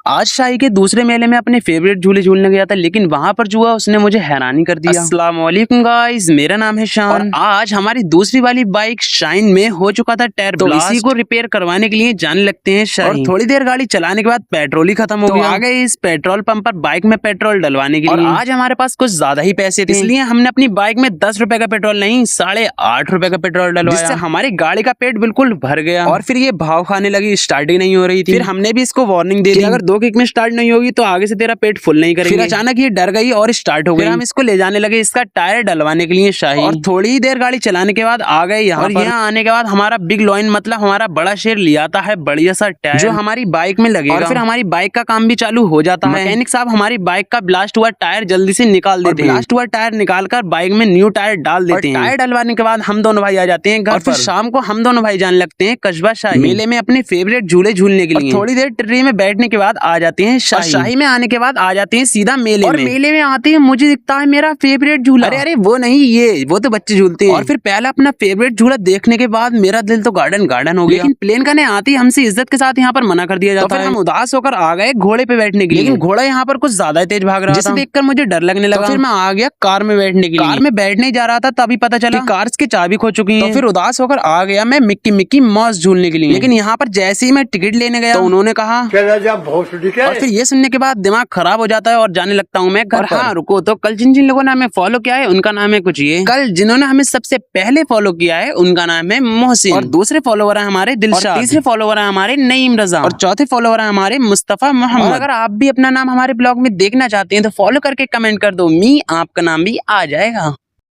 आज शाही के दूसरे मेले में अपने फेवरेट झूले झूलने गया था, लेकिन वहां पर जो हुआ उसने मुझे हैरानी कर दिया। अस्सलाम वालेकुम गाइस, मेरा नाम है शान और आज हमारी दूसरी वाली बाइक शाइन में हो चुका था टायर ब्लास्ट। तो इसी को रिपेयर करवाने के लिए जाने लगते हैं शाइन। और थोड़ी देर गाड़ी चलाने के बाद पेट्रोल ही खत्म हो गया। आ गए इस पेट्रोल पंप पर बाइक में पेट्रोल डलवाने के लिए। और आज हमारे पास कुछ ज्यादा ही पैसे थे, इसलिए हमने अपनी बाइक में 10 रुपए का पेट्रोल नहीं 8.5 रुपए का पेट्रोल डलवाया, जिससे हमारी गाड़ी का पेट बिल्कुल भर गया। और फिर ये भाव खाने लगी, स्टार्ट ही नहीं हो रही थी। फिर हमने भी इसको वार्निंग दे दी, अगर 2 किक में स्टार्ट नहीं होगी तो आगे से तेरा पेट फुल नहीं करेंगे। फिर अचानक ये डर गई और स्टार्ट हो गई। हम इसको ले जाने लगे इसका टायर डलवाने के लिए शाही। और थोड़ी ही देर गाड़ी चलाने के बाद आ गए यहाँ। और यहाँ आने के बाद हमारा बिग लॉइन मतलब हमारा बड़ा शेर ले आता है बढ़िया सा टायर, जो हमारी बाइक में लगेगा। और फिर हमारी बाइक का काम भी चालू हो जाता है। मैकेनिक साहब हमारी बाइक का ब्लास्ट हुआ टायर जल्दी से निकाल देते हैं। ब्लास्ट हुआ टायर निकालकर बाइक में न्यू टायर डाल देते हैं। टायर डलवाने के बाद हम दोनों भाई आ जाते हैं घर। और फिर शाम को हम दोनों भाई जाने लगते हैं कस्बा शाही मेले में अपने फेवरेट झूले झूलने के लिए। थोड़ी देर ट्री में बैठने के बाद आ जाते हैं शाही में आने के बाद आ जाते हैं सीधा मेले में। और मेले में आते हैं मुझे दिखता है मेरा फेवरेट झूला। अरे वो नहीं, ये वो तो बच्चे झूलते हैं। और फिर पहला अपना फेवरेट झूला देखने के बाद मेरा दिल तो गार्डन गार्डन हो गया। लेकिन प्लेन का आते ही हमसे इज्जत के साथ यहाँ पर मना कर दिया जाता है। हम उदास होकर आ गए घोड़े पे बैठने के लिए, लेकिन घोड़ा यहाँ पर कुछ ज्यादा तेज भाग रहा था, जिसे देखकर मुझे डर लगने लगा। फिर मैं आ गया कार में बैठने के लिए। कार में बैठने जा रहा था तभी पता चला कार्स की चाबी खो चुकी है। तो फिर उदास होकर आ गया मैं मिक्की माउस झूलने के लिए। लेकिन यहाँ पर जैसे ही मैं टिकट लेने गया तो उन्होंने कहा और फिर ये सुनने के बाद दिमाग खराब हो जाता है और जाने लगता हूँ मैं घर। हाँ रुको, तो कल जिन जिन लोगों ने हमें फॉलो किया है उनका नाम है कुछ ये। कल जिन्होंने हमें सबसे पहले फॉलो किया है उनका नाम है मोहसिन। और दूसरे फॉलोवर है हमारे दिलशाद। तीसरे फॉलोवर है हमारे नईम रजा। और चौथे फॉलोवर है हमारे मुस्तफा मोहम्मद। अगर आप भी अपना नाम हमारे ब्लॉग में देखना चाहते हैं तो फॉलो करके कमेंट कर दो, मी आपका नाम भी आ जाएगा।